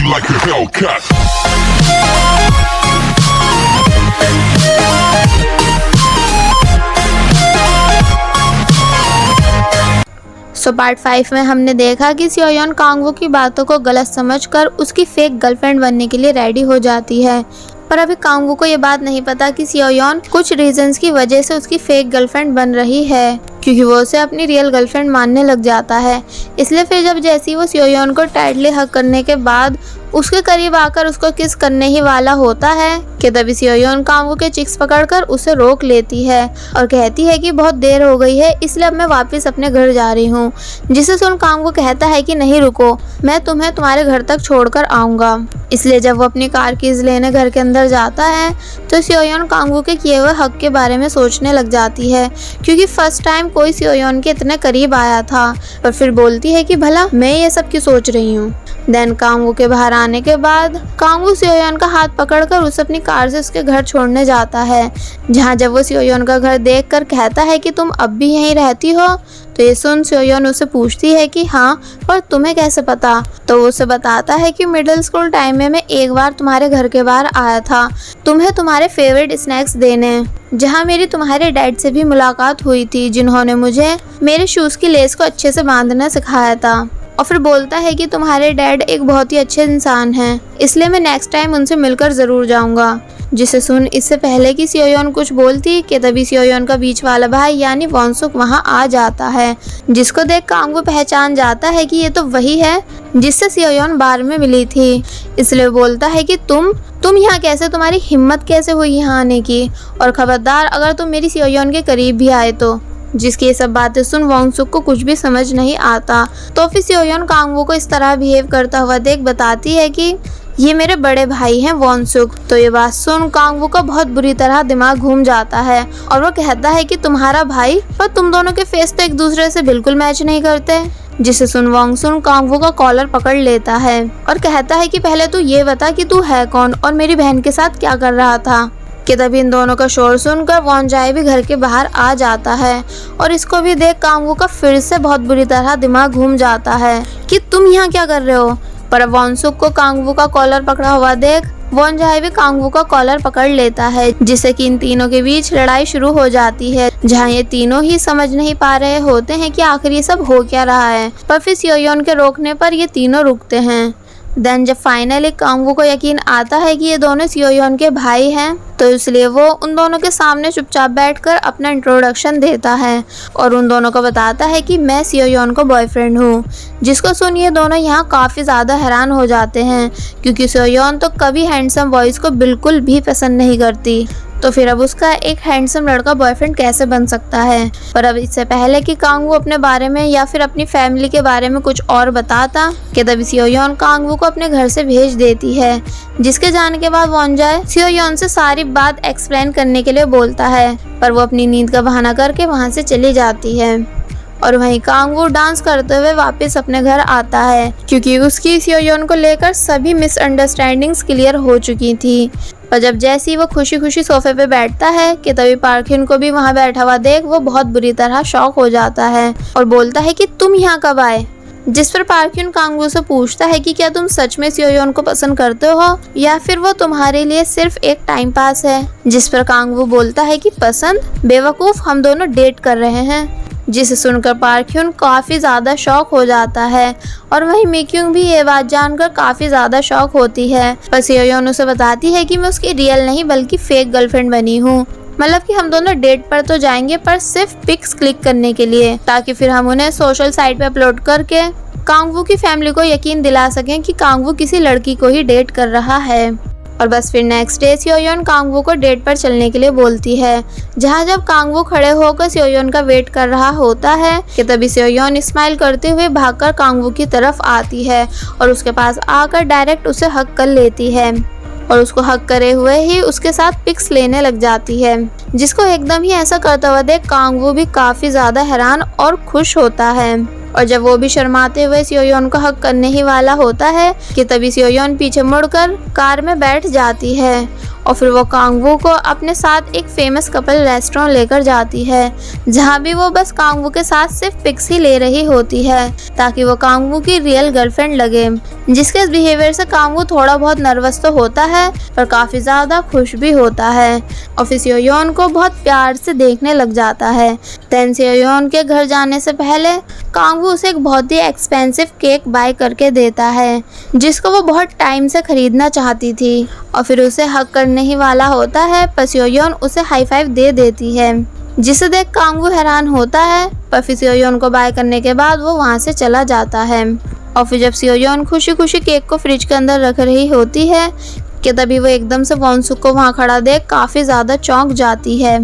like a Hellcat. Part 5 में हमने देखा कि सियोयोन कांगवू की बातों को गलत समझकर उसकी फेक गर्लफ्रेंड बनने के लिए रेडी हो जाती है। पर अभी कांगवू को ये बात नहीं पता कि सियोयोन कुछ रीजंस की वजह से उसकी फेक गर्लफ्रेंड बन रही है, क्योंकि वो उसे अपनी रियल गर्लफ्रेंड मानने लग जाता है। इसलिए फिर जब जैसे ही वो सियोयोन को टाइटली हग करने के बाद उसके करीब आकर उसको किस करने ही वाला होता है कि तभी सियोयोन कांगवू के चिक्स पकड़कर उसे रोक लेती है और कहती है कि बहुत देर हो गई है, इसलिए अब मैं वापस अपने घर जा रही हूँ। जिसे सुन कांगवू कहता है कि नहीं रुको, मैं तुम्हें तुम्हारे घर तक छोड़कर आऊँगा। इसलिए जब वो अपनी कार कीज लेने घर के अंदर जाता है तो सियोयोन कांगवू के किए हुए हक के बारे में सोचने लग जाती है, क्योंकि फर्स्ट टाइम कोई सियोयोन के इतने करीब आया था। और फिर बोलती है कि भला मैं ये सब क्यों सोच रही हूँ। देन कांगवू के बाहर आने के बाद कांगवू सियोयोन का हाथ पकड़कर उसे अपनी कार से उसके घर छोड़ने जाता है, जहाँ जब वो सियोयोन का घर देखकर कहता है कि तुम अब भी यहीं रहती हो। तो ये सुन सियोयोन उसे पूछती है कि हाँ, पर तुम्हें कैसे पता। तो वो उसे बताता है कि मिडिल स्कूल टाइम में मैं एक बार तुम्हारे घर के बाहर आया था तुम्हें तुम्हारे फेवरेट स्नैक्स देने, जहाँ मेरी तुम्हारे डैड से भी मुलाकात हुई थी, जिन्होंने मुझे मेरे शूज की लेस को अच्छे से बांधना सिखाया था। और फिर बोलता है कि तुम्हारे डैड एक बहुत ही अच्छे इंसान हैं, इसलिए मैं नेक्स्ट टाइम उनसे मिलकर ज़रूर जाऊंगा। जिसे सुन इससे पहले कि सियोयोन कुछ बोलती कि तभी सियोयोन का बीच वाला भाई यानी वॉन्सुक वहां आ जाता है, जिसको देख कांगवू पहचान जाता है कि ये तो वही है जिससे सियोयोन बार में मिली थी। इसलिए बोलता है कि तुम यहाँ कैसे, तुम्हारी हिम्मत कैसे हुई यहाँ आने की, और खबरदार अगर तुम मेरी सियोयोन के करीब भी आए तो। जिसकी ये सब बातें सुन वॉन्सुक को कुछ भी समझ नहीं आता। तो फिर सियोयोन कांगवू को इस तरह बिहेव करता हुआ देख बताती है कि ये मेरे बड़े भाई हैं वॉन्सुक। तो ये बात सुन कांगवू का बहुत बुरी तरह दिमाग घूम जाता है और वो कहता है कि तुम्हारा भाई, पर तुम दोनों के फेस तो एक दूसरे से बिल्कुल मैच नहीं करते। जिसे सुन वॉन्सुक कांगवू का कॉलर पकड़ लेता है और कहता है कि पहले तू ये बता कि तू है कौन और मेरी बहन के साथ क्या कर रहा था। कि तभी इन दोनों का शोर सुनकर वॉन्जाई भी घर के बाहर आ जाता है और इसको भी देख कांगवू का फिर से बहुत बुरी तरह दिमाग घूम जाता है कि तुम यहाँ क्या कर रहे हो। पर वॉन्सुक को कांगवू का कॉलर पकड़ा हुआ देख वॉन्जाई भी कांगवू का कॉलर पकड़ लेता है, जिससे कि इन तीनों के बीच लड़ाई शुरू हो जाती है, जहाँ ये तीनों ही समझ नहीं पा रहे होते हैं कि आखिर ये सब हो क्या रहा है। पर फिर सियोयोन के रोकने पर ये तीनों रुकते हैं। देन जब फाइनली कांगवू को यकीन आता है कि ये दोनों सियोयोन के भाई हैं, तो इसलिए वो उन दोनों के सामने चुपचाप बैठकर अपना इंट्रोडक्शन देता है और उन दोनों को बताता है कि मैं सियोयोन को बॉयफ्रेंड हूँ। जिसको सुन ये दोनों यहाँ काफ़ी ज़्यादा हैरान हो जाते हैं, क्योंकि सियोयोन तो कभी हैंडसम बॉयज़ को बिल्कुल भी पसंद नहीं करती। तो फिर अब उसका एक हैंडसम लड़का बॉयफ्रेंड कैसे बन सकता है। पर अब इससे पहले कि कांगवू अपने बारे में या फिर अपनी फैमिली के बारे में कुछ और बताता कि तभी सियोयोन कांगवू को अपने घर से भेज देती है, जिसके जाने के बाद वॉन्जाई सियोयोन से सारी बात एक्सप्लेन करने के लिए बोलता है, पर वो अपनी नींद का बहाना करके वहाँ से चली जाती है। और वहीं कांगवू डांस करते हुए वापस अपने घर आता है, क्योंकि उसकी सियोयोन को लेकर सभी मिसअंडरस्टैंडिंग्स क्लियर हो चुकी थी। पर जब जैसे ही वो खुशी खुशी सोफे पे बैठता है कि तभी पार्क्यून को भी वहाँ बैठा हुआ देख वो बहुत बुरी तरह शॉक हो जाता है और बोलता है कि तुम यहाँ कब आए। जिस पर पार्क्यून कांगवू से पूछता है कि क्या तुम सच में सियोयोन को पसंद करते हो या फिर वो तुम्हारे लिए सिर्फ एक टाइम पास है। जिस पर कांगवू बोलता है कि पसंद, बेवकूफ़, हम दोनों डेट कर रहे हैं। जिसे सुनकर पार्क्यून काफ़ी ज़्यादा शॉक हो जाता है और वहीं मिक्यूंग भी ये बात जानकर काफ़ी ज़्यादा शॉक होती है। पर सियोयोन उसे बताती है कि मैं उसकी रियल नहीं बल्कि फेक गर्लफ्रेंड बनी हूँ, मतलब कि हम दोनों डेट पर तो जाएंगे पर सिर्फ पिक्स क्लिक करने के लिए, ताकि फिर हम उन्हें सोशल साइट पे अपलोड करके कांगवू की फैमिली को यकीन दिला सकें कि कांगवू किसी लड़की को ही डेट कर रहा है। और बस फिर नेक्स्ट डे सियोयोन कांगवू को डेट पर चलने के लिए बोलती है, जहाँ जब कांगवू खड़े होकर सियोयोन का वेट कर रहा होता है कि तभी सियोयोन स्माइल करते हुए भागकर कांगवू की तरफ आती है और उसके पास आकर डायरेक्ट उसे हग कर लेती है और उसको हग करे हुए ही उसके साथ पिक्स लेने लग जाती है। जिसको एकदम ही ऐसा करता हुआ देख कांगवू भी काफ़ी ज़्यादा हैरान और खुश होता है और जब वो भी शर्माते हुए सियोयोन को हक करने ही वाला होता है कि तभी सियोयोन पीछे मुड़कर कार में बैठ जाती है और फिर वो कांगवू को अपने साथ एक फेमस कपल रेस्टोरेंट लेकर जाती है, जहाँ भी वो बस कांगवू के साथ सिर्फ पिक्स ही ले रही होती है ताकि वो कांगवू की रियल गर्लफ्रेंड लगे। जिसके इस बिहेवियर से कांगवू थोड़ा बहुत नर्वस तो होता है पर काफ़ी ज़्यादा खुश भी होता है और फिर सियोयोन को बहुत प्यार से देखने लग जाता है। देन सियोयोन के घर जाने से पहले कांगवू उसे एक बहुत ही एक्सपेंसिव केक बाय करके देता है जिसको वो बहुत टाइम से खरीदना चाहती थी और फिर उसे हक करने ही वाला होता है पर सियोयोन उसे हाई फाइव दे देती है, जिसे देख कांगवू हैरान होता है पर फिर सियोयोन को बाय करने के बाद वो वहाँ से चला जाता है। और फिर जब सियोयोन खुशी खुशी केक को फ्रिज के अंदर रख रही होती है कि तभी वो एकदम से वॉन्सुक को वहाँ खड़ा देख काफ़ी ज़्यादा चौंक जाती है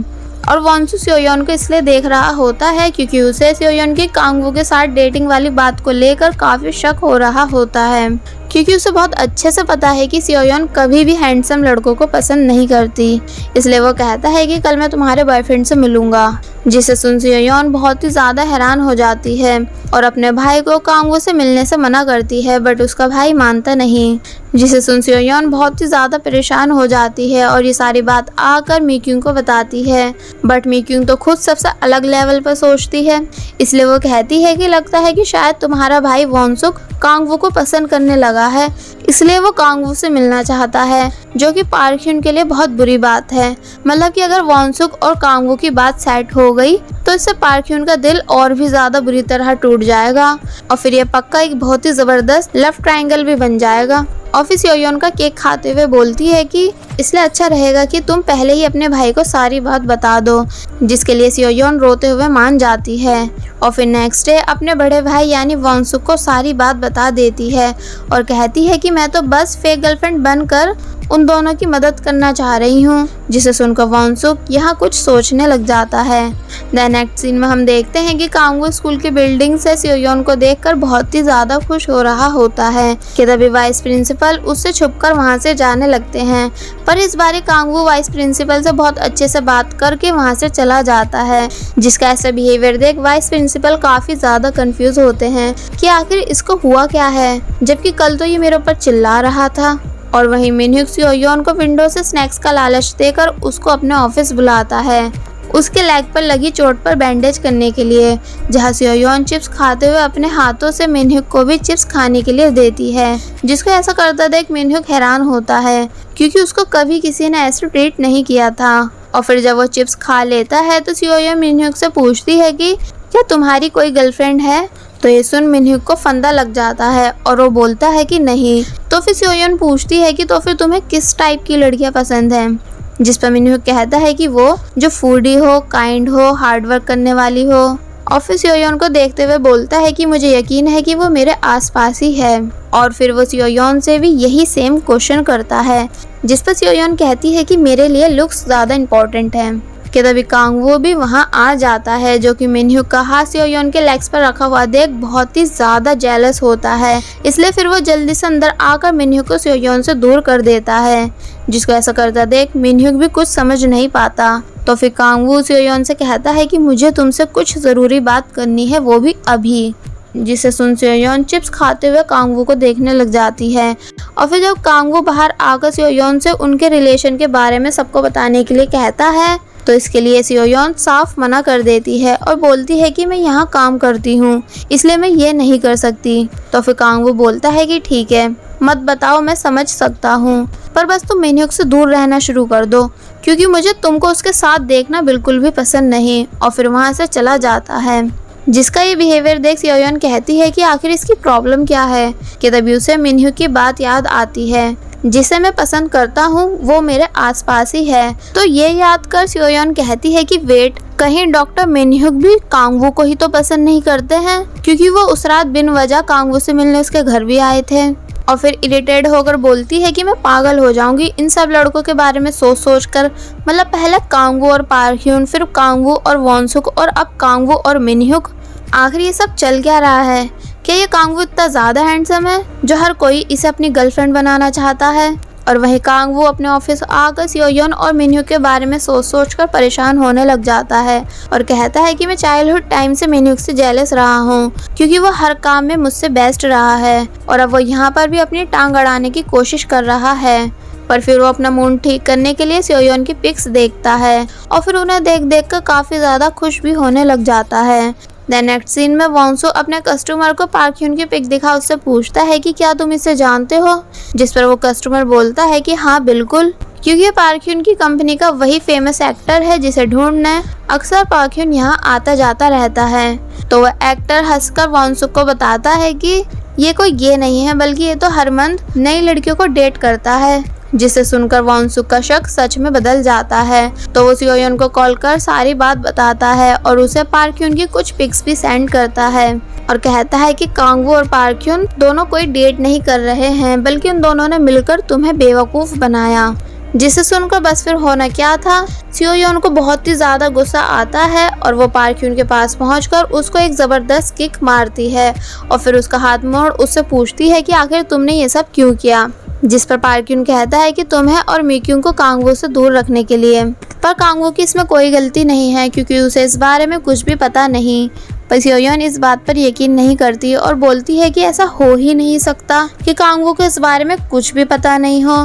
और वॉन्सु सियोयोन को इसलिए देख रहा होता है क्योंकि उसे सियोयोन की कांगवू के साथ डेटिंग वाली बात को लेकर काफ़ी शक हो रहा होता है, क्योंकि उसे बहुत अच्छे से पता है कि सियोयोन कभी भी हैंडसम लड़कों को पसंद नहीं करती। इसलिए वो कहता है कि कल मैं तुम्हारे बॉयफ्रेंड से मिलूंगा, जिसे सुन सियोयोन बहुत ही ज़्यादा हैरान हो जाती है और अपने भाई को कांगवू से मिलने से मना करती है बट उसका भाई मानता नहीं, जिसे सुन सियोयोन बहुत ही ज़्यादा परेशान हो जाती है और ये सारी बात आकर मीक्यूंग को बताती है। बट मीक्यूंग तो खुद सबसे अलग लेवल पर सोचती है, इसलिए वो कहती है कि लगता है कि शायद तुम्हारा भाई वॉन्सुक कांगवू को पसंद करने लगा है, इसलिए वो कांगवू से मिलना चाहता है, जो कि पार्क्यून के लिए बहुत बुरी बात है। मतलब कि अगर वॉन्सुक और कांगवू की बात सेट हो गई तो इससे पार्क्यून का दिल और भी ज़्यादा बुरी तरह टूट जाएगा और फिर ये पक्का एक बहुत ही ज़बरदस्त लव ट्रायंगल भी बन जाएगा। और फिर सियोयोन का केक खाते हुए बोलती है कि इसलिए अच्छा रहेगा कि तुम पहले ही अपने भाई को सारी बात बता दो, जिसके लिए सियोयोन रोते हुए मान जाती है और फिर नेक्स्ट डे अपने बड़े भाई यानी वॉन्सुक को सारी बात बता देती है और कहती है कि मैं तो बस फेक गर्लफ्रेंड बनकर उन दोनों की मदद करना चाह रही हूँ, जिसे सुनकर वॉन्सुक यहाँ कुछ सोचने लग जाता है। देन नेक्स्ट सीन में हम देखते हैं कि कांगवू स्कूल की बिल्डिंग से सियोयोन को देखकर बहुत ही ज़्यादा खुश हो रहा होता है कि तभी वाइस प्रिंसिपल उससे छुपकर वहाँ से जाने लगते हैं, पर इस बार कांगवू वाइस प्रिंसिपल से बहुत अच्छे से बात करके वहाँ से चला जाता है, जिसका ऐसा बिहेवियर देख वाइस प्रिंसिपल काफ़ी ज़्यादा कंफ्यूज होते हैं कि आखिर इसको हुआ क्या है, जबकि कल तो ये मेरे ऊपर चिल्ला रहा था। और वहीं मिनह्युक सियोयोन को विंडो से स्नैक्स का लालच देकर उसको अपने ऑफिस बुलाता है, उसके लेग पर लगी चोट पर बैंडेज करने के लिए, जहां सियोयोन चिप्स खाते हुए अपने हाथों से मिनह्युक को भी चिप्स खाने के लिए देती है, जिसको ऐसा करता देख मिनह्युक हैरान होता है क्योंकि उसको कभी किसी ने ऐसे ट्रीट नहीं किया था। और फिर जब वो चिप्स खा लेता है तो सियोयोन मिनह्युक से पूछती है कि क्या तुम्हारी कोई गर्लफ्रेंड है, तो ये सुन मिनह्युक को फंदा लग जाता है और वो बोलता है कि नहीं। तो फिर सियोयोन पूछती है कि तो फिर तुम्हें किस टाइप की लड़कियां पसंद हैं, जिस पर मिनह्युक कहता है कि वो जो फूडी हो, काइंड हो, हार्ड वर्क करने वाली हो। और फिर सियोयोन को देखते हुए बोलता है कि मुझे यकीन है कि वो मेरे आसपास ही है। और फिर वो सियोयोन से भी यही सेम क्वेश्चन करता है, जिस पर सियोयोन कहती है कि मेरे लिए लुक्स ज़्यादा इम्पोर्टेंट है। कि तभी कांगवू भी वहाँ आ जाता है, जो कि मिनह्युक का हाथ सियोयोन के लेग्स पर रखा हुआ देख बहुत ही ज़्यादा जेलस होता है, इसलिए फिर वो जल्दी से अंदर आकर मिनह्युक को सियोयोन से दूर कर देता है, जिसको ऐसा करता देख मिनह्युक भी कुछ समझ नहीं पाता। तो फिर कांगवू सियोयोन से कहता है कि मुझे तुमसे कुछ ज़रूरी बात करनी है, वो भी अभी, जिसे सुन सियोयोन चिप्स खाते हुए कांगवू को देखने लग जाती है। और फिर जब कांगवू बाहर आकर सियोयोन से उनके रिलेशन के बारे में सबको बताने के लिए कहता है तो इसके लिए सियोयोन साफ मना कर देती है और बोलती है कि मैं यहाँ काम करती हूँ, इसलिए मैं ये नहीं कर सकती। तो फिर कांगवू बोलता है कि ठीक है, मत बताओ, मैं समझ सकता हूँ, पर बस तुम मिनह्युक से दूर रहना शुरू कर दो क्योंकि मुझे तुमको उसके साथ देखना बिल्कुल भी पसंद नहीं। और फिर वहाँ से चला जाता है, जिसका ये बिहेवियर देख सियोयोन कहती है कि आखिर इसकी प्रॉब्लम क्या है। कि तभी उसे मिनह्युक की बात याद आती है, जिसे मैं पसंद करता हूँ वो मेरे आसपास ही है। तो ये याद कर सियोयोन कहती है कि वेट, कहीं डॉक्टर मिनह्युक भी कांगवू को ही तो पसंद नहीं करते हैं, क्योंकि वो उस रात बिन वजह कांगवू से मिलने उसके घर भी आए थे। और फिर इरिटेट होकर बोलती है कि मैं पागल हो जाऊंगी इन सब लड़कों के बारे में सोच कर। मतलब पहले कांगवू और पार्क्यून, फिर कांगवू और वॉन्सुक और अब कांगवू और मिनह्युक। आखिर ये सब चल क्या रहा है? क्या ये कांगवू इतना ज़्यादा हैंडसम है जो हर कोई इसे अपनी गर्लफ्रेंड बनाना चाहता है? और वहीं कांग वो अपने ऑफिस आकर सियोयोन और मिन्ह्यू के बारे में सोच कर परेशान होने लग जाता है और कहता है कि मैं चाइल्डहुड टाइम से मिन्ह्यू से जेलस रहा हूँ, क्योंकि वो हर काम में मुझसे बेस्ट रहा है और अब वो यहाँ पर भी अपनी टांग अड़ाने की कोशिश कर रहा है। पर फिर वो अपना मूड ठीक करने के लिए सियोयोन की पिक्स देखता है और फिर उन्हें देख कर काफी ज्यादा खुश भी होने लग जाता है। देन नेक्स्ट सीन में वॉन्सो अपने कस्टमर को पार्क ह्यून की पिक दिखा उससे पूछता है कि क्या तुम इसे जानते हो, जिस पर वो कस्टमर बोलता है कि हाँ बिल्कुल, क्योंकि ये पार्क ह्यून की कंपनी का वही फेमस एक्टर है जिसे ढूंढने अक्सर पार्क ह्यून यहाँ आता जाता रहता है। तो वह एक्टर हंसकर वॉन्सो को बताता है कि ये कोई गे नहीं है, बल्कि ये तो हर मंथ नई लड़कियों को डेट करता है, जिसे सुनकर वॉन्सुक का शक सच में बदल जाता है। तो वो सियोयोन को कॉल कर सारी बात बताता है और उसे पार्क ह्यून की कुछ पिक्स भी सेंड करता है और कहता है कि कांगवू और पार्क ह्यून दोनों कोई डेट नहीं कर रहे हैं, बल्कि उन दोनों ने मिलकर तुम्हें बेवकूफ बनाया। जिसे सुनकर बस फिर होना क्या था, सियोयोन को बहुत ही ज्यादा गुस्सा आता है और वो पार्क ह्यून के पास पहुंचकर उसको एक जबरदस्त किक मारती है और फिर उसका हाथ मोड़ उससे पूछती है कि आखिर तुमने ये सब क्यों किया, जिस पर पार्क ह्यून कहता है कि तुम्हें और मिक्यूंग को कांगवू से दूर रखने के लिए। पर कांगवू की इसमें कोई गलती नहीं है, क्योंकि उसे इस बारे में कुछ भी पता नहीं। पर सियोयोन इस बात पर यकीन नहीं करती और बोलती है कि ऐसा हो ही नहीं सकता कि कांगवू को इस बारे में कुछ भी पता नहीं हो,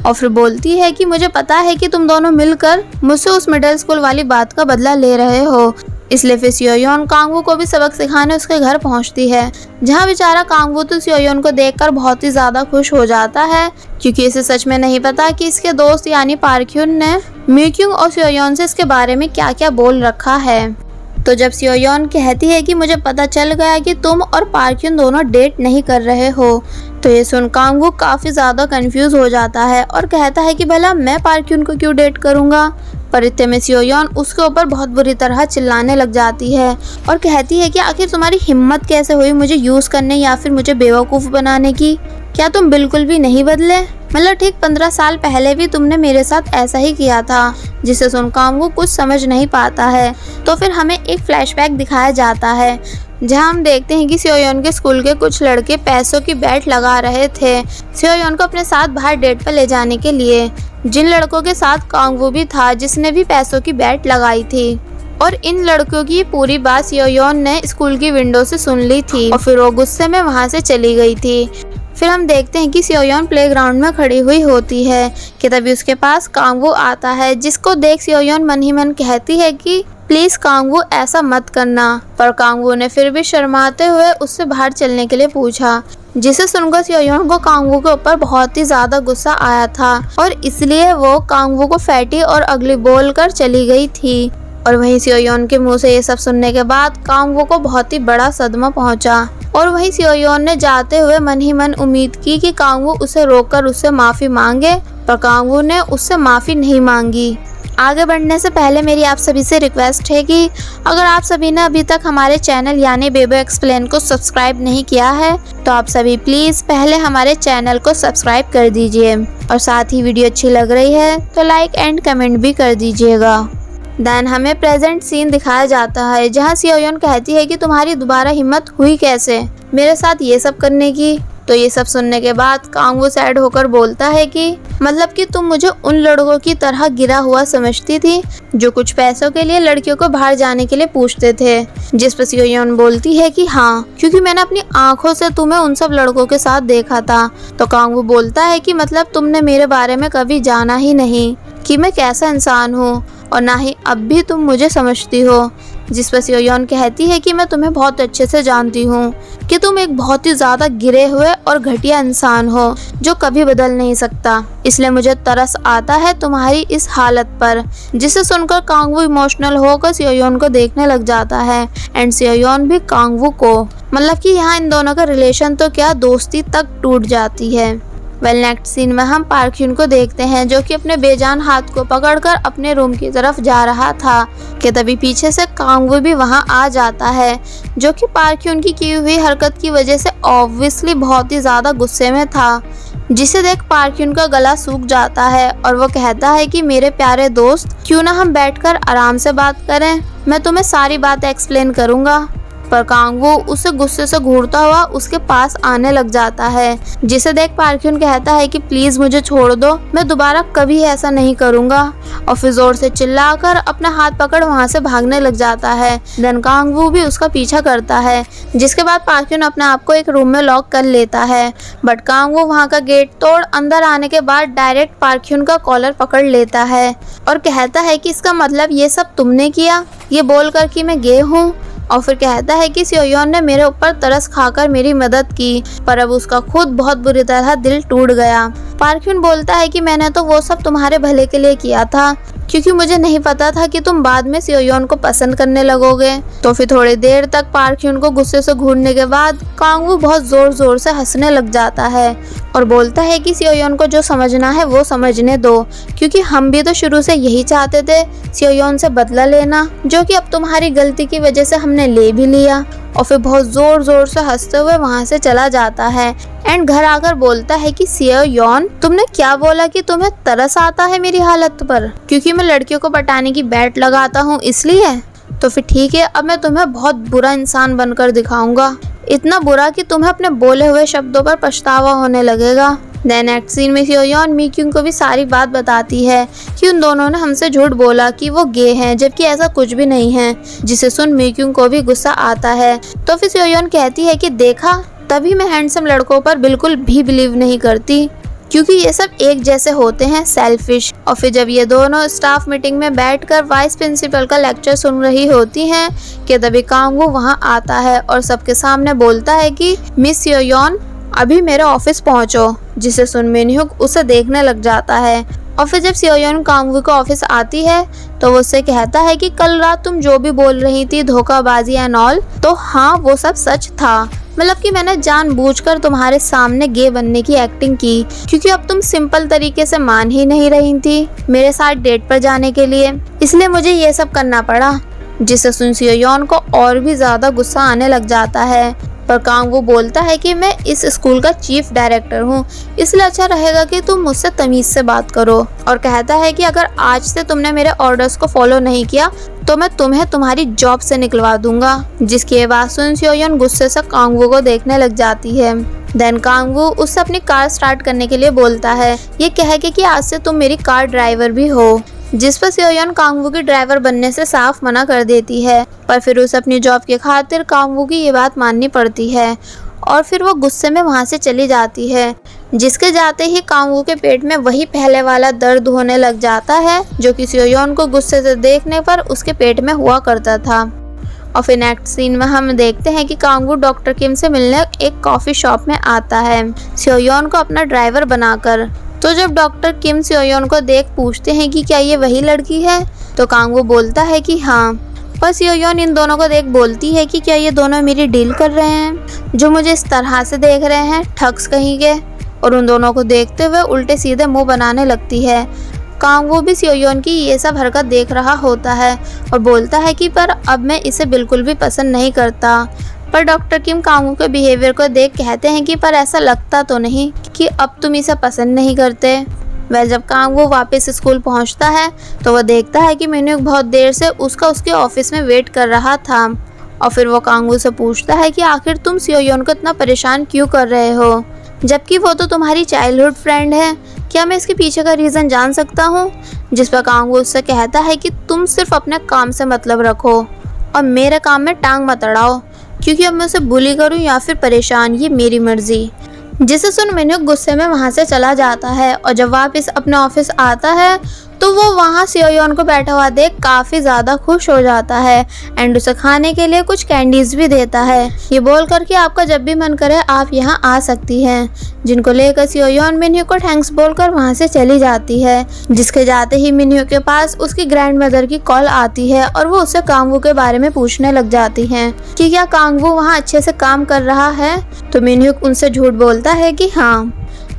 और फिर बोलती है कि मुझे पता है कि तुम दोनों मिलकर मुझसे उस मिडिल स्कूल वाली बात का बदला ले रहे हो। इसलिए फिर सियोयोन कांगवू को भी सबक सिखाने उसके घर पहुंचती है, जहां बेचारा कांगवू तो सियोयोन को देखकर बहुत ही ज्यादा खुश हो जाता है, क्योंकि इसे सच में नहीं पता कि इसके दोस्त यानी पार्क ह्यून ने मिक्यूंग और सियोयोन से इसके बारे में क्या क्या बोल रखा है। तो जब सियोयोन कहती है कि मुझे पता चल गया कि तुम और पार्क ह्यून दोनों डेट नहीं कर रहे हो, तो ये सुन कांगवू काफी ज्यादा कंफ्यूज हो जाता है और कहता है कि भला मैं पार्क ह्यून को क्यों डेट करूंगा। पर इतने में सियोयोन उसके ऊपर बहुत बुरी तरह चिल्लाने लग जाती है और कहती है कि आखिर तुम्हारी हिम्मत कैसे हुई मुझे यूज करने या फिर मुझे बेवकूफ बनाने की, क्या तुम बिल्कुल भी नहीं बदले, मतलब ठीक 15 साल पहले भी तुमने मेरे साथ ऐसा ही किया था। जिसे सुन कांगवू कुछ समझ नहीं पाता है। तो फिर हमें एक फ्लैशबैक दिखाया जाता है, जहां हम देखते हैं कि सियोयोन के स्कूल के कुछ लड़के पैसों की बेट लगा रहे थे सियोयोन को अपने साथ बाहर डेट पर ले जाने के लिए, जिन लड़कों के साथ कांगवू भी था जिसने भी पैसों की बेट लगाई थी। और इन लड़कों की पूरी बात सियोयोन ने स्कूल की विंडो से सुन ली थी और फिर वो गुस्से में वहां से चली गई थी। फिर हम देखते हैं कि सियोयोन प्लेग्राउंड में खड़ी हुई होती है कि तभी उसके पास कांगवू आता है, जिसको देख सियोयोन मन ही मन कहती है कि प्लीज कांगवू ऐसा मत करना। पर कांगवू ने फिर भी शर्माते हुए उससे बाहर चलने के लिए पूछा, जिसे सुनकर सियोयोन को कांगवू के ऊपर बहुत ही ज्यादा गुस्सा आया था और इसलिए वो कांगवू को फैटी और अगली बोल कर चली गई थी। और वहीं सियोयोन के मुंह से ये सब सुनने के बाद कांगवू को बहुत ही बड़ा सदमा पहुंचा और वहीं सियोयोन ने जाते हुए मन ही मन उम्मीद की कि कांगवू उसे रोककर उससे माफी मांगे, पर कांगवू ने उससे माफी नहीं मांगी। आगे बढ़ने से पहले मेरी आप सभी से रिक्वेस्ट है कि अगर आप सभी ने अभी तक हमारे चैनल यानी बेबो एक्सप्लेन को सब्सक्राइब नहीं किया है तो आप सभी प्लीज़ पहले हमारे चैनल को सब्सक्राइब कर दीजिए और साथ ही वीडियो अच्छी लग रही है तो लाइक एंड कमेंट भी कर दीजिएगा। देन हमें प्रेजेंट सीन दिखाया जाता है, जहां सियोयोन कहती है कि तुम्हारी दोबारा हिम्मत हुई कैसे मेरे साथ ये सब करने की। तो ये सब सुनने के बाद कांगवू सैड होकर बोलता है कि मतलब कि तुम मुझे उन लड़कों की तरह गिरा हुआ समझती थी जो कुछ पैसों के लिए लड़कियों को बाहर जाने के लिए पूछते थे। जिस पर सियोयोन बोलती है कि हाँ, क्योंकि मैंने अपनी आंखों से तुम्हें उन सब लड़कों के साथ देखा था। तो कांगवू बोलता है कि मतलब तुमने मेरे बारे में कभी जाना ही नहीं कि मैं कैसा इंसान हूँ और ना ही अब भी तुम मुझे समझती हो। जिस पर सियोयोन कहती है कि मैं तुम्हें बहुत अच्छे से जानती हूँ कि तुम एक बहुत ही ज्यादा गिरे हुए और घटिया इंसान हो जो कभी बदल नहीं सकता, इसलिए मुझे तरस आता है तुम्हारी इस हालत पर। जिसे सुनकर कांगवू इमोशनल होकर सियोयोन को देखने लग जाता है एंड सियोयोन भी कांगवू को, मतलब कि यहाँ इन दोनों का रिलेशन तो क्या दोस्ती तक टूट जाती है। वेल नेक्स्ट सीन में हम पार्क ह्यून को देखते हैं जो कि अपने बेजान हाथ को पकड़कर अपने रूम की तरफ जा रहा था कि तभी पीछे से कांगवू भी वहां आ जाता है, जो कि पार्क ह्यून की हुई हरकत की वजह से ऑब्वियसली बहुत ही ज्यादा गुस्से में था। जिसे देख पार्क ह्यून का गला सूख जाता है और वो कहता है कि मेरे प्यारे दोस्त क्यों ना हम बैठकर आराम से बात करें, मैं तुम्हें सारी बात एक्सप्लेन करूंगा। पर कांगवू उसे गुस्से से घूरता हुआ उसके पास आने लग जाता है, जिसे देख पार्क्यून कहता है कि प्लीज मुझे छोड़ दो, मैं दोबारा कभी ऐसा नहीं करूंगा। और फिर जोर से चिल्लाकर अपना हाथ पकड़ वहां से भागने लग जाता है। देन कांगवू भी उसका पीछा करता है, जिसके बाद पार्क्यून अपने आप को एक रूम में लॉक कर लेता है। बट कांगवू वहां का गेट तोड़ अंदर आने के बाद डायरेक्ट पार्क्यून का कॉलर पकड़ लेता है और कहता है कि इसका मतलब ये सब तुमने किया, ये बोलकर कि मैं गे हूँ। और फिर कहता है कि सियोयोन ने मेरे ऊपर तरस खाकर मेरी मदद की, पर अब उसका खुद बहुत बुरी तरह दिल टूट गया। पार्क्यून बोलता है कि मैंने तो वो सब तुम्हारे भले के लिए किया था, क्योंकि मुझे नहीं पता था कि तुम बाद में सियोयोन को पसंद करने लगोगे। तो फिर थोड़ी देर तक पार्क्यून को गुस्से से घूरने के बाद कांगवू बहुत जोर जोर से हंसने लग जाता है और बोलता है कि सियोयोन को जो समझना है वो समझने दो, क्योंकि हम भी तो शुरू से यही चाहते थे, सियोयोन से बदला लेना, जो कि अब तुम्हारी गलती की वजह से हमने ले भी लिया। और फिर बहुत जोर जोर से हंसते हुए वहां से चला जाता है एंड घर आकर बोलता है कि सियोयोन, तुमने क्या बोला कि तुम्हें तरस आता है मेरी हालत पर, क्योंकि मैं लड़कियों को पटाने की बैट लगाता हूँ इसलिए? तो फिर ठीक है, अब मैं तुम्हें बहुत बुरा इंसान बनकर दिखाऊंगा, इतना बुरा कि तुम्हें अपने बोले हुए शब्दों पर पछतावा होने लगेगा। देन नेक्स्ट सीन में सियोयोन मीक्यूंग को भी सारी बात बताती है कि उन दोनों ने हमसे झूठ बोला कि वो गे हैं, जबकि ऐसा कुछ भी नहीं है, जिसे सुन मीक्यूंग को भी गुस्सा आता है। तो फिर सियोयोन कहती है कि देखा, तभी मैं हैंडसम लड़कों पर बिल्कुल भी बिलीव नहीं करती, क्योंकि ये सब एक जैसे होते हैं, सेल्फिश। और फिर जब ये दोनों स्टाफ मीटिंग में बैठकर वाइस प्रिंसिपल का लेक्चर सुन रही होती हैं कि तभी कांगवू वहां आता है और सबके सामने बोलता है कि मिस सियोयोन, अभी मेरे ऑफिस पहुंचो, जिसे सुन मिनह्यूक उसे देखने लग जाता है। और फिर जब सियोयोन कांगवू के ऑफिस आती है तो वो उससे कहता है कि कल रात तुम जो भी बोल रही थी, धोखाबाजी एंड ऑल, तो हाँ वो सब सच था, मतलब कि मैंने जानबूझकर तुम्हारे सामने गे बनने की एक्टिंग की, क्योंकि अब तुम सिंपल तरीके से मान ही नहीं रही थी मेरे साथ डेट पर जाने के लिए, इसलिए मुझे ये सब करना पड़ा। जिसे सुन सियोयोन को और भी ज्यादा गुस्सा आने लग जाता है, पर कांगवू बोलता है कि मैं इस स्कूल का चीफ डायरेक्टर हूँ, इसलिए अच्छा रहेगा कि तुम मुझसे तमीज से बात करो। और कहता है कि अगर आज से तुमने मेरे ऑर्डर्स को फॉलो नहीं किया तो मैं तुम्हें तुम्हारी जॉब से निकलवा दूंगा। जिसकी बात सुन सियोयोन गुस्से से कांगवू को देखने लग जाती है। देन कांगवू उससे अपनी कार स्टार्ट करने के लिए बोलता है, ये कह के कि आज से तुम मेरी कार ड्राइवर भी हो, जिस पर सियोयोन कांगवू की ड्राइवर बनने से साफ मना कर देती है, पर फिर उसे अपनी जॉब के खातिर कांगवू की ये बात माननी पड़ती है और फिर वो गुस्से में वहां से चली जाती है। जिसके जाते ही कांगवू के पेट में वही पहले वाला दर्द होने लग जाता है, जो कि सियोयोन को गुस्से से देखने पर उसके पेट में हुआ करता था। और फिर नेक्स्ट सीन में हम देखते हैं कि कांगवू डॉक्टर किम से मिलने एक कॉफी शॉप में आता है, सियोयोन को अपना ड्राइवर बनाकर। तो जब डॉक्टर किम सियोयोन को देख पूछते हैं कि क्या ये वही लड़की है, तो कांगवू बोलता है कि हाँ, पर सियोयोन इन दोनों को देख बोलती है कि क्या ये दोनों मेरी डील कर रहे हैं, जो मुझे इस तरह से देख रहे हैं, ठग्स कहीं के। और उन दोनों को देखते हुए उल्टे सीधे मुंह बनाने लगती है। कांगवू भी सियोयोन की ये सब हरकत देख रहा होता है और बोलता है कि पर अब मैं इसे बिल्कुल भी पसंद नहीं करता। पर डॉक्टर किम कांगवू के बिहेवियर को देख कहते हैं कि पर ऐसा लगता तो नहीं कि अब तुम इसे पसंद नहीं करते। वह जब कांगवू वापस स्कूल पहुंचता है तो वह देखता है कि मिनह्यूक बहुत देर से उसके ऑफिस में वेट कर रहा था। और फिर वो कांगवू से पूछता है कि आखिर तुम सियोयोन को इतना परेशान क्यों कर रहे हो, जबकि वो तो तुम्हारी चाइल्डहुड फ्रेंड है, क्या मैं इसके पीछे का रीज़न जान सकता हूँ? जिस पर कांगवू उससे कहता है कि तुम सिर्फ अपने काम से मतलब रखो और मेरे काम में टांग मत अड़ाओ, क्योंकि अब मैं उसे बुली करूं या फिर परेशान, ये मेरी मर्जी। जिसे सुन मिनह्यूक गुस्से में वहां से चला जाता है और जब वापस अपने ऑफिस आता है तो वो वहाँ सियोयोन को बैठा हुआ देख काफ़ी ज़्यादा खुश हो जाता है एंड उसे खाने के लिए कुछ कैंडीज भी देता है, ये बोल कर कि आपका जब भी मन करे आप यहाँ आ सकती हैं। जिनको लेकर सियोयोन मिनह्यूक को थैंक्स बोलकर वहाँ से चली जाती है। जिसके जाते ही मिनह्यूक के पास उसकी ग्रैंड मदर की कॉल आती है और वो उससे कांगवू के बारे में पूछने लग जाती हैं कि क्या कांगवू वहाँ अच्छे से काम कर रहा है। तो मिनह्यूक उनसे झूठ बोलता है कि हाँ।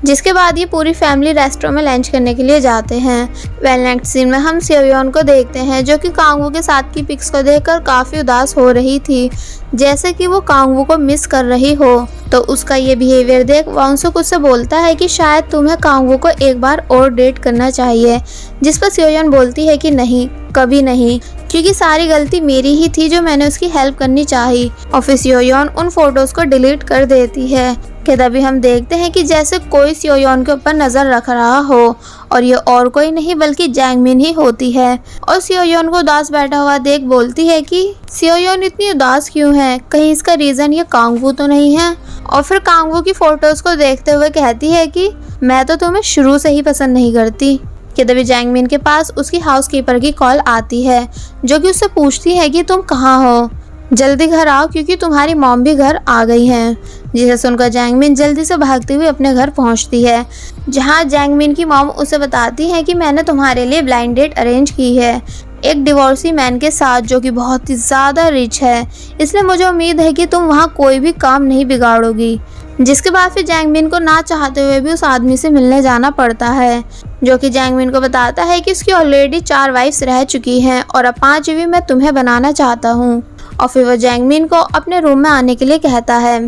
जिसके बाद ये पूरी फैमिली रेस्टोरेंट में लंच करने के लिए जाते हैं। वेल नेक्स्ट सीन में हम सियोयोन को देखते हैं जो कि कांगवू के साथ की पिक्स को देखकर काफ़ी उदास हो रही थी, जैसे कि वो कांगवू को मिस कर रही हो। तो उसका ये बिहेवियर देख वांगसुक उससे बोलता है कि शायद तुम्हें कांगवू को एक बार और डेट करना चाहिए, जिस पर सियोयोन बोलती है कि नहीं, कभी नहीं, क्योंकि सारी गलती मेरी ही थी जो मैंने उसकी हेल्प करनी चाही। और फिर सियोयोन उन फोटोज को डिलीट कर देती है कि तभी हम देखते हैं कि जैसे कोई सियोयोन के ऊपर नजर रख रहा हो और ये और कोई नहीं बल्कि जैंगमिन ही होती है। और सियोयोन को उदास बैठा हुआ देख बोलती है कि सियोयोन इतनी उदास क्यों है, कहीं इसका रीजन ये कांगवू तो नहीं है। और फिर कांगवू की फोटोज को देखते हुए कहती है कि मैं तो तुम्हें शुरू से ही पसंद नहीं करती। कि तभी जैंगमिन के पास उसकी हाउसकीपर की कॉल आती है जो कि उससे पूछती है कि तुम कहाँ हो, जल्दी घर आओ क्योंकि तुम्हारी मॉम भी घर आ गई हैं। जिसे सुनकर जैंगमिन जल्दी से भागते हुए अपने घर पहुंचती है, जहां जैंगमिन की मॉम उसे बताती है कि मैंने तुम्हारे लिए ब्लाइंड डेट अरेंज की है एक डिवोर्सी मैन के साथ जो कि बहुत ही ज़्यादा रिच है, इसलिए मुझे उम्मीद है कि तुम वहाँ कोई भी काम नहीं बिगाड़ोगी। जिसके बाद फिर जैंगमिन को ना चाहते हुए भी उस आदमी से मिलने जाना पड़ता है, जो कि जैंगमिन को बताता है कि उसकी ऑलरेडी 4 वाइफ्स रह चुकी हैं और अब 5वीं मैं तुम्हें बनाना चाहता हूँ। और फिर वो जैंगमिन को अपने रूम में आने के लिए कहता है,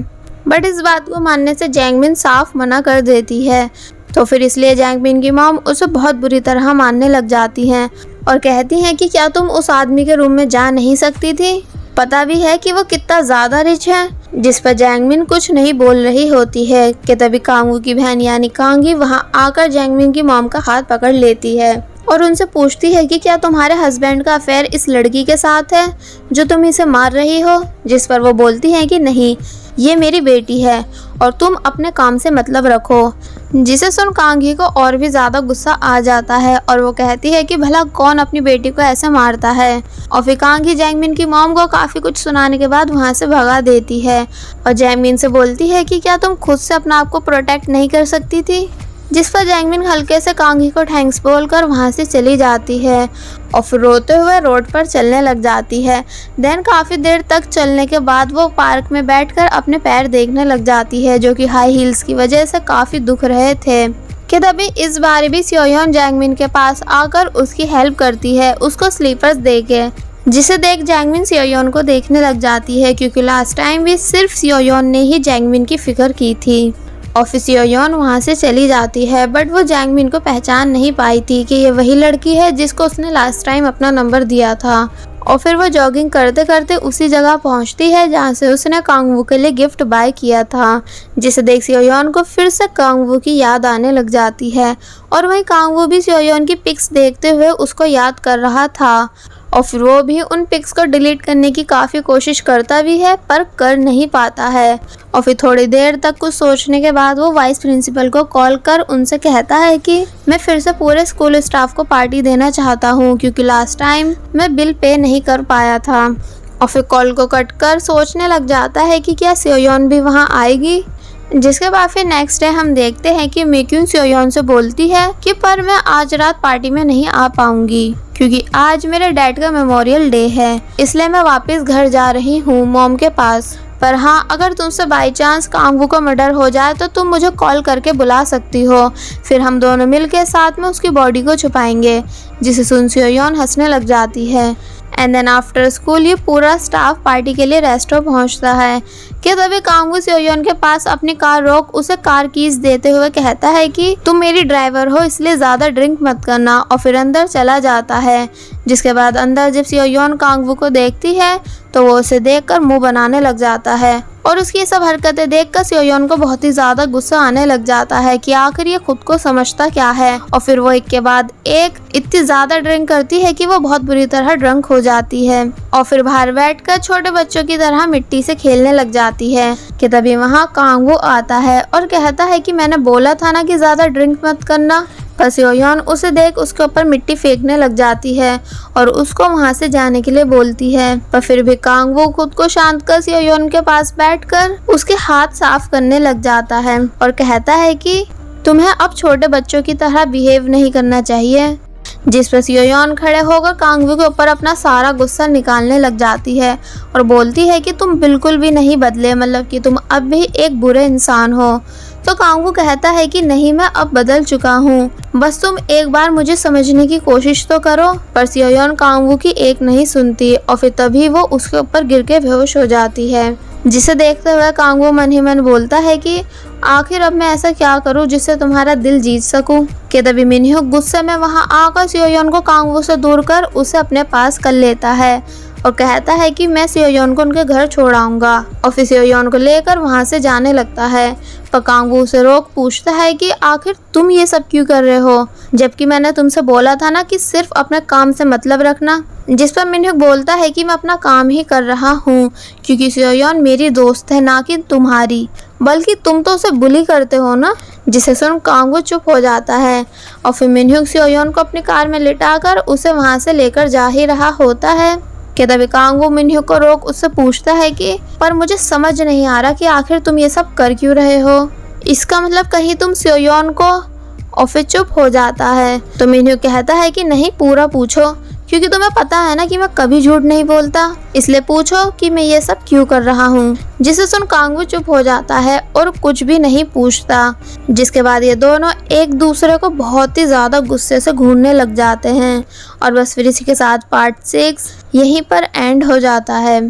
बट इस बात को मानने से जैंगमिन साफ मना कर देती है। तो फिर इसलिए जैंगमिन की मॉम उसे बहुत बुरी तरह मारने लग जाती हैं और कहती हैं कि क्या तुम उस आदमी के रूम में जा नहीं सकती थी, पता भी है कि वो कितना ज़्यादा रिच है। जिस पर जैंगमिन कुछ नहीं बोल रही होती है कि तभी कांगू की बहन यानी कांगी वहां आकर जैंगमिन की मॉम का हाथ पकड़ लेती है और उनसे पूछती है कि क्या तुम्हारे हस्बैंड का अफेयर इस लड़की के साथ है जो तुम इसे मार रही हो। जिस पर वो बोलती है कि नहीं, ये मेरी बेटी है और तुम अपने काम से मतलब रखो। जिसे सुन कांगी को और भी ज़्यादा गुस्सा आ जाता है और वो कहती है कि भला कौन अपनी बेटी को ऐसे मारता है। और फिर कांगी जैंगमिन की मॉम को काफ़ी कुछ सुनाने के बाद वहाँ से भगा देती है और जैंगमिन से बोलती है कि क्या तुम खुद से अपना आप को प्रोटेक्ट नहीं कर सकती थी। जिस पर जैंगमिन हल्के से कांगी को थैंक्स बोलकर वहाँ से चली जाती है और फिर रोते हुए रोड पर चलने लग जाती है। देन काफ़ी देर तक चलने के बाद वो पार्क में बैठकर अपने पैर देखने लग जाती है जो कि हाई हील्स की वजह से काफ़ी दुख रहे थे। कि तभी इस बार भी सियोयोन जैंगमिन के पास आकर उसकी हेल्प करती है उसको स्लीपर्स देके, जिसे देख जैंगमिन सियोयोन को देखने लग जाती है क्योंकि लास्ट टाइम भी सिर्फ सियोयोन ने ही जैंगमिन की फिक्र की थी। और फिर सियोयोन वहाँ से चली जाती है बट वो जैंगमिन को पहचान नहीं पाई थी कि ये वही लड़की है जिसको उसने लास्ट टाइम अपना नंबर दिया था। और फिर वो जॉगिंग करते करते उसी जगह पहुँचती है जहाँ से उसने कांगवू के लिए गिफ्ट बाय किया था, जिसे देख सियोयोन को फिर से कांगवू की याद आने लग जाती है और वहीं कांगवू भी सियोयोन की पिक्स देखते हुए उसको याद कर रहा था। और फिर वो भी उन पिक्स को डिलीट करने की काफ़ी कोशिश करता भी है पर कर नहीं पाता है। और फिर थोड़ी देर तक कुछ सोचने के बाद वो वाइस प्रिंसिपल को कॉल कर उनसे कहता है कि मैं फिर से पूरे स्कूल स्टाफ को पार्टी देना चाहता हूँ क्योंकि लास्ट टाइम मैं बिल पे नहीं कर पाया था। और फिर कॉल को कट कर सोचने लग जाता है कि क्या सियोयोन भी वहाँ आएगी। जिसके बाद फिर नेक्स्ट डे हम देखते हैं कि मिक्यून सियोयोन से बोलती है कि पर मैं आज रात पार्टी में नहीं आ पाऊंगी क्योंकि आज मेरे डैड का मेमोरियल डे है, इसलिए मैं वापस घर जा रही हूँ मॉम के पास। पर हाँ, अगर तुमसे बाई चांस कांगवू को मर्डर हो जाए तो तुम मुझे कॉल करके बुला सकती हो, फिर हम दोनों मिलकर साथ में उसकी बॉडी को छुपाएंगे। जिसे सुन सियोयोन हंसने लग जाती है। एंड देन आफ्टर स्कूल ये पूरा स्टाफ पार्टी के लिए रेस्टोरेंट पहुंचता है कि तभी कांगवू सियोयोन के पास अपनी कार रोक उसे कार कीज देते हुए कहता है कि तुम मेरी ड्राइवर हो इसलिए ज़्यादा ड्रिंक मत करना, और फिर अंदर चला जाता है। जिसके बाद अंदर जब सियोयोन कांगवू को देखती है तो वो उसे देखकर मुंह बनाने लग जाता है और उसकी ये सब हरकतें देखकर सियोयोन को बहुत ही ज़्यादा गुस्सा आने लग जाता है कि आखिर ये खुद को समझता क्या है। और फिर वो एक के बाद एक इतनी ज़्यादा ड्रिंक करती है कि वो बहुत बुरी तरह ड्रंक हो जाती है और फिर बाहर बैठकर छोटे बच्चों की तरह मिट्टी से खेलने लग जाती है। कि तभी वहाँ कांगवू आता है और कहता है कि मैंने बोला था ना कि ज़्यादा ड्रिंक मत करना। पर सियोयोन उसे देख उसके ऊपर मिट्टी फेंकने लग जाती है और उसको वहाँ से जाने के लिए बोलती है। पर फिर भी कांगवू खुद को शांत कर सियोयोन के पास बैठकर उसके हाथ साफ करने लग जाता है और कहता है कि तुम्हें अब छोटे बच्चों की तरह बिहेव नहीं करना चाहिए। जिस पर सियोयोन खड़े होकर कांगवू के ऊपर अपना सारा गुस्सा निकालने लग जाती है और बोलती है कि तुम बिल्कुल भी नहीं बदले, मतलब कि तुम अब भी एक बुरे इंसान हो। तो कांगवू कहता है कि नहीं, मैं अब बदल चुका हूँ, बस तुम एक बार मुझे समझने की कोशिश तो करो। पर सियोयोन कांगवू की एक नहीं सुनती और फिर तभी वो उसके ऊपर गिर के बेहोश हो जाती है। जिसे देखते हुए कांगवू मन ही मन बोलता है कि आखिर अब मैं ऐसा क्या करूं जिससे तुम्हारा दिल जीत सकूं। कि तभी मिनह्युक गुस्से में वहां आकर सियोयोन को कांगवू से दूर कर उसे अपने पास कर लेता है और कहता है कि मैं सियोयोन को उनके घर छोड़ आऊंगा, और फिर सियोयोन को लेकर वहां से जाने लगता है। पर कांगवू उसे रोक पूछता है कि आखिर तुम ये सब क्यों कर रहे हो, जबकि मैंने तुमसे बोला था ना कि सिर्फ अपने काम से मतलब रखना। जिस पर मिनह्युक बोलता है कि मैं अपना काम ही कर रहा हूँ, क्योंकि सियोयोन मेरी दोस्त है ना कि तुम्हारी, बल्कि तुम तो उसे बुली करते हो ना। जिसे सुन कांगवू चुप हो जाता है और फिर मिनह्युक सियोयोन को अपनी कार में लिटाकर उसे वहां से लेकर जा ही रहा होता है। कि तभी कांगवू मिनह्युक को रोक उससे पूछता है कि पर मुझे समझ नहीं आ रहा कि आखिर तुम ये सब कर क्यों रहे हो। इसका मतलब कहीं तुम सियोयोन को। और फिर चुप हो जाता है। तो मिनह्युक कहता है कि नहीं, पूरा पूछो, क्योंकि तुम्हें पता है ना कि मैं कभी झूठ नहीं बोलता, इसलिए पूछो कि मैं ये सब क्यों कर रहा हूँ। जिसे सुन कांगवू चुप हो जाता है और कुछ भी नहीं पूछता। जिसके बाद ये दोनों एक दूसरे को बहुत ही ज़्यादा गुस्से से घूरने लग जाते हैं। और बस फिर इसी के साथ पार्ट 6 यहीं पर एंड हो जाता है।